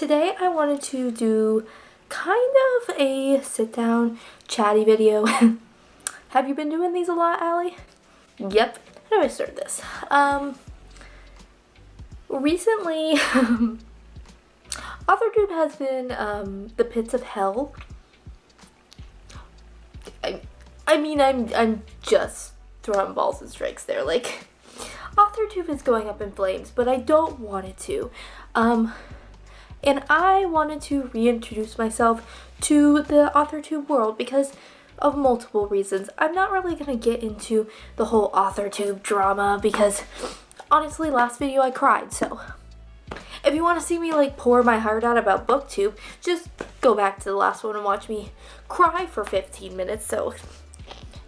Today I wanted to do kind of a sit-down chatty video. Have you been doing these a lot, Allie? Yep. How do I start this? Recently, AuthorTube has been the pits of hell. I mean, I'm just throwing balls and strikes there. Like, AuthorTube is going up in flames, but I don't want it to. And I wanted to reintroduce myself to the AuthorTube world because of multiple reasons. I'm not really going to get into the whole AuthorTube drama because honestly, last video I cried. So if you want to see me like pour my heart out about BookTube, just go back to the last one and watch me cry for 15 minutes. So,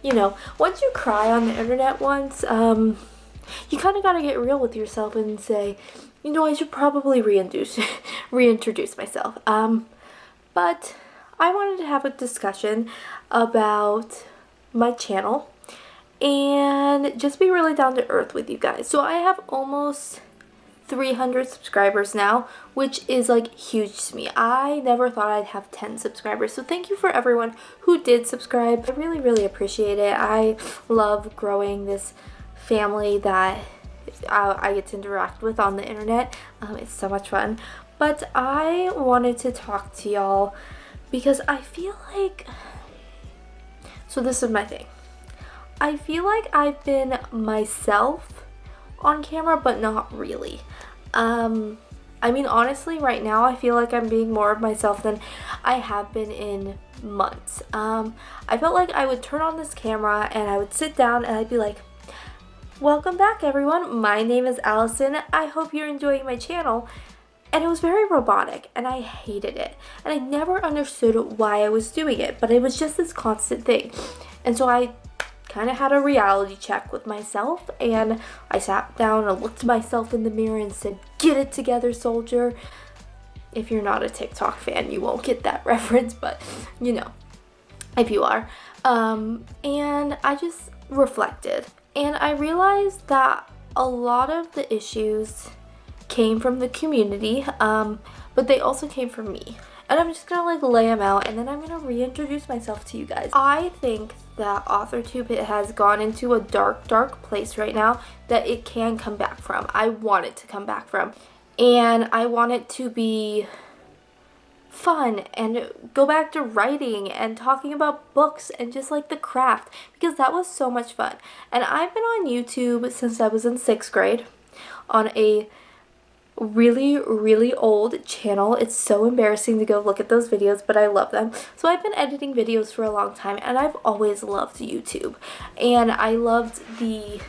you know, once you cry on the internet once, you kind of got to get real with yourself and say, you know, I should probably reintroduce myself. But I wanted to have a discussion about my channel and just be really down to earth with you guys. So I have almost 300 subscribers now, which is like huge to me. I never thought I'd have 10 subscribers. So thank you for everyone who did subscribe. I really, really appreciate it. I love growing this family that I get to interact with on the internet. It's so much fun. But I wanted to talk to y'all because I feel like, so this is my thing. I feel like I've been myself on camera, but not really. I mean, honestly, right now I feel like I'm being more of myself than I have been in months. I felt like I would turn on this camera and I would sit down and I'd be like, welcome back everyone, my name is Allison, I hope you're enjoying my channel. And it was very robotic and I hated it. And I never understood why I was doing it, but it was just this constant thing. And so I kind of had a reality check with myself and I sat down and looked myself in the mirror and said, get it together, soldier. If you're not a TikTok fan, you won't get that reference, but you know, if you are. And I just reflected. And I realized that a lot of the issues came from the community, but they also came from me. And I'm just gonna like lay them out and then I'm gonna reintroduce myself to you guys. I think that AuthorTube has gone into a dark place right now that it can come back from. I want it to come back from. And I want it to be fun and go back to writing and talking about books and just like the craft, because that was so much fun. And I've been on YouTube since I was in 6th grade on a really old channel. It's so embarrassing to go look at those videos, but I love them. So I've been editing videos for a long time and I've always loved YouTube and I loved the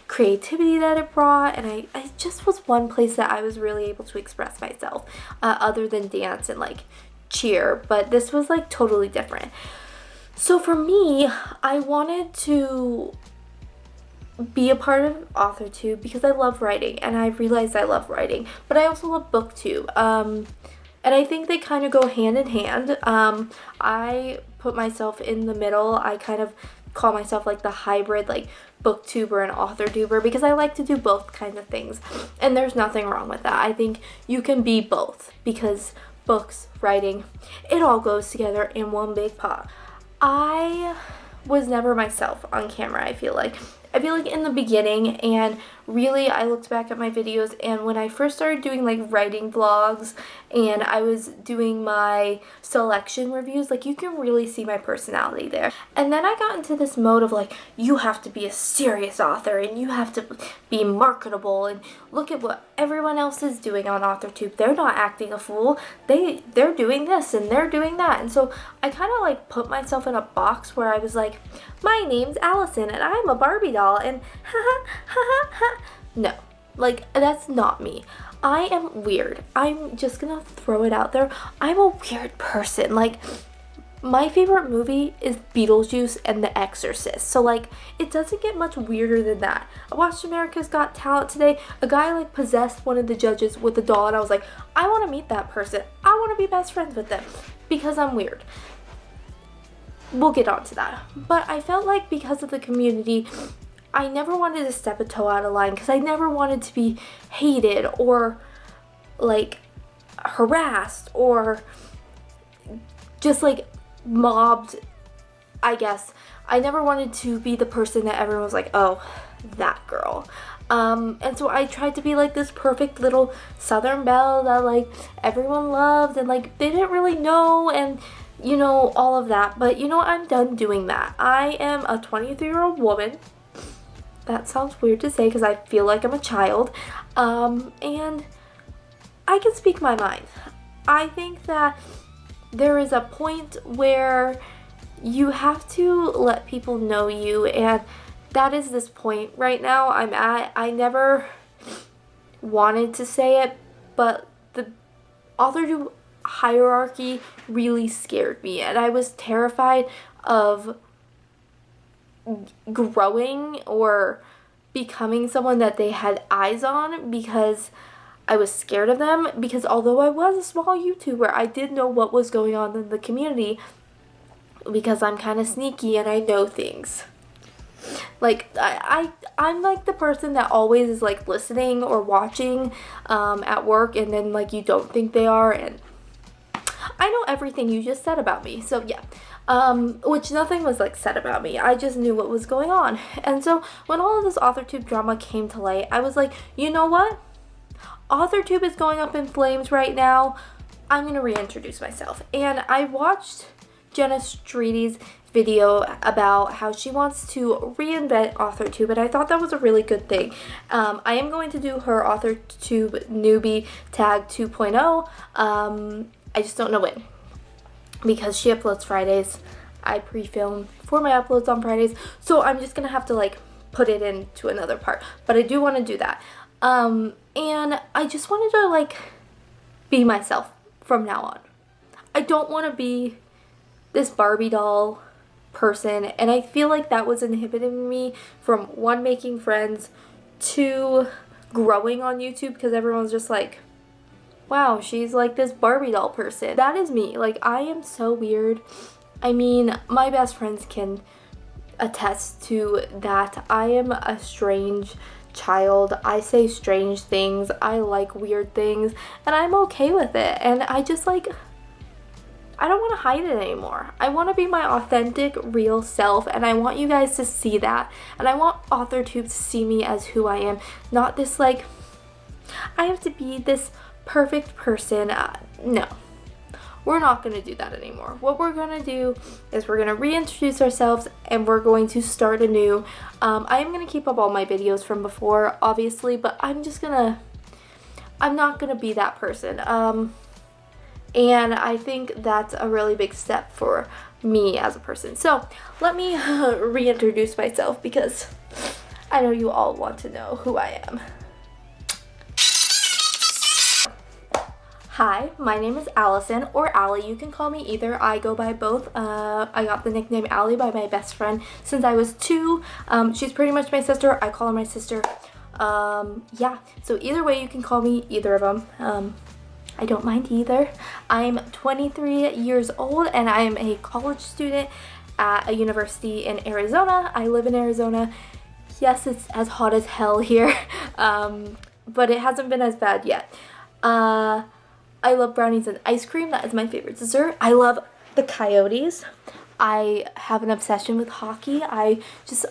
creativity that it brought, and I just was one place that I was really able to express myself other than dance and like cheer, but this was like totally different. So for me, I wanted to be a part of AuthorTube because I love writing and I realized I love writing, but I also love BookTube, and I think they kind of go hand in hand. I put myself in the middle. I kind of call myself like the hybrid, like booktuber and authortuber, because I like to do both kinds of things, and there's nothing wrong with that. I think you can be both because books, writing, it all goes together in one big pot. I was never myself on camera, I feel like in the beginning, and really I looked back at my videos, and when I first started doing like writing vlogs and I was doing my selection reviews, like you can really see my personality there. And then I got into this mode of like, you have to be a serious author and you have to be marketable, and look at what everyone else is doing on AuthorTube. They're not acting a fool. They're doing this and they're doing that. And so I kind of like put myself in a box where I was like, my name's Allison and I'm a Barbie doll and no, like that's not me. I am weird. I'm just gonna throw it out there. I'm a weird person. Like, my favorite movie is Beetlejuice and The Exorcist. So like, it doesn't get much weirder than that. I watched America's Got Talent today. A guy like possessed one of the judges with a doll and I was like, I want to meet that person. I want to be best friends with them because I'm weird. We'll get on to that. But I felt like because of the community, I never wanted to step a toe out of line because I never wanted to be hated or like harassed or just like mobbed, I guess. I never wanted to be the person that everyone was like, oh, that girl. And so I tried to be like this perfect little Southern belle that like everyone loved and like they didn't really know, and you know, all of that. But you know, I'm done doing that. I am a 23-year-old woman. That sounds weird to say because I feel like I'm a child. And I can speak my mind. I think that there is a point where you have to let people know you, and that is this point right now I'm at. I never wanted to say it, but the author hierarchy really scared me, and I was terrified of growing or becoming someone that they had eyes on because I was scared of them. Because although I was a small YouTuber, I did know what was going on in the community because I'm kind of sneaky and I know things. Like, I'm like the person that always is like listening or watching at work, and then like you don't think they are, and I know everything you just said about me. So yeah, which nothing was like said about me. I just knew what was going on. And so when all of this AuthorTube drama came to light, I was like, you know what? AuthorTube is going up in flames right now. I'm gonna reintroduce myself. And I watched Jenna Streety's video about how she wants to reinvent AuthorTube, and I thought that was a really good thing. I am going to do her AuthorTube newbie tag 2.0. I just don't know when, because she uploads Fridays. I pre-film for my uploads on Fridays, so I'm just gonna have to like put it into another part, but I do want to do that. And I just wanted to like be myself from now on. I don't want to be this Barbie doll person, and I feel like that was inhibiting me from one, making friends, two, growing on YouTube, because everyone's just like, wow, she's like this Barbie doll person. That is me. Like, I am so weird. I mean, my best friends can attest to that. I am a strange child. I say strange things. I like weird things, and I'm okay with it. And I just like, I don't want to hide it anymore. I want to be my authentic, real self, and I want you guys to see that. And I want AuthorTube to see me as who I am, not this like, I have to be this perfect person. No, we're not going to do that anymore. What we're going to do is we're going to reintroduce ourselves, and we're going to start anew. I am going to keep up all my videos from before, obviously, but I'm not going to be that person. And I think that's a really big step for me as a person. So let me reintroduce myself, because I know you all want to know who I am. Hi, my name is Allison, or Allie. You can call me either. I go by both. I got the nickname Allie by my best friend since I was 2. She's pretty much my sister. I call her my sister. Yeah, so either way, you can call me either of them. I don't mind either. I'm 23 years old, and I am a college student at a university in Arizona. I live in Arizona. Yes, it's as hot as hell here, but it hasn't been as bad yet. I love brownies and ice cream. That is my favorite dessert. I love the Coyotes. I have an obsession with hockey. I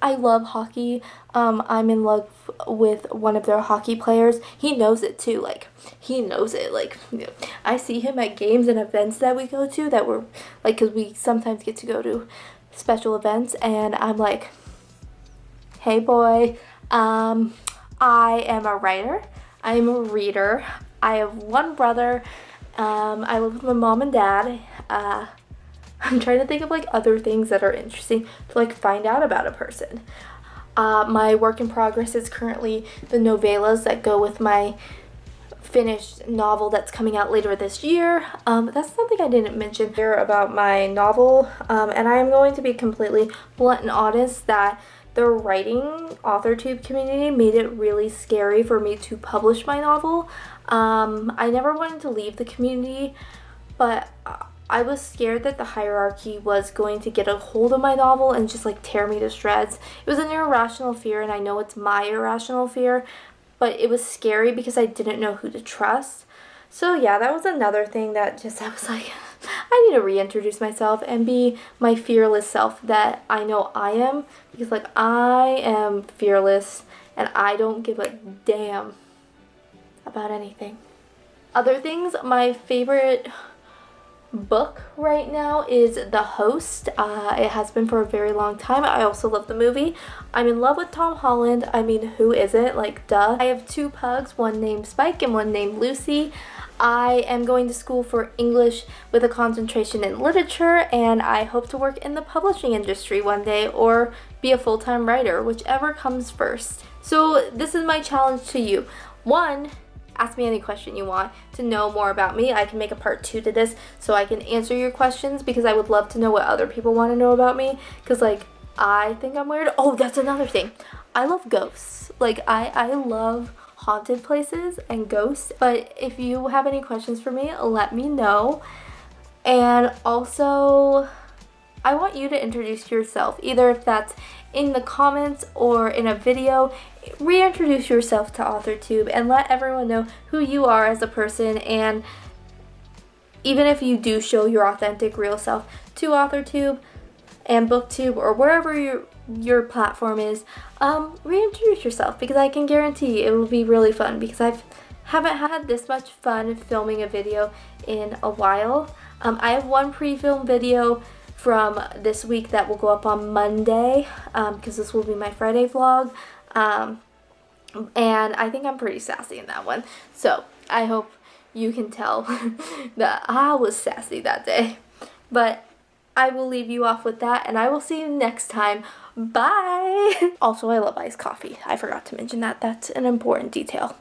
love hockey. I'm in love with one of their hockey players. He knows it too. Like, he knows it. Like, you know, I see him at games and events that we go to that we're like, because we sometimes get to go to special events, and I'm like, hey boy. I am a writer. I'm a reader. I have one brother. I live with my mom and dad. I'm trying to think of like other things that are interesting to like find out about a person. My work in progress is currently the novellas that go with my finished novel that's coming out later this year. That's something I didn't mention here about my novel, and I am going to be completely blunt and honest that the writing AuthorTube community made it really scary for me to publish my novel. I never wanted to leave the community, but I was scared that the hierarchy was going to get a hold of my novel and just like tear me to shreds. It was an irrational fear, and I know it's my irrational fear, but it was scary because I didn't know who to trust. So yeah, that was another thing that just, I was like, I need to reintroduce myself and be my fearless self that I know I am, because like I am fearless and I don't give a damn about anything. Other things, my favorite book right now is The Host. It has been for a very long time. I also love the movie. I'm in love with Tom Holland. I mean, who isn't? Like, duh. I have 2 pugs, one named Spike and one named Lucy. I am going to school for English with a concentration in literature, and I hope to work in the publishing industry one day or be a full-time writer, whichever comes first. So this is my challenge to you. 1, ask me any question you want to know more about me. I can make a part 2 to this so I can answer your questions, because I would love to know what other people want to know about me, because like I think I'm weird. Oh, that's another thing. I love ghosts. Like I love haunted places and ghosts. But if you have any questions for me, let me know. And also, I want you to introduce yourself, either if that's in the comments or in a video. Reintroduce yourself to AuthorTube and let everyone know who you are as a person, and even if you do show your authentic real self to AuthorTube and BookTube or wherever your platform is, reintroduce yourself, because I can guarantee it will be really fun, because I haven't had this much fun filming a video in a while. I have one pre-film video from this week that will go up on Monday, because this will be my Friday vlog, and I think I'm pretty sassy in that one, so I hope you can tell that I was sassy that day. But I will leave you off with that, and I will see you next time. Bye! Also, I love iced coffee. I forgot to mention that. That's an important detail.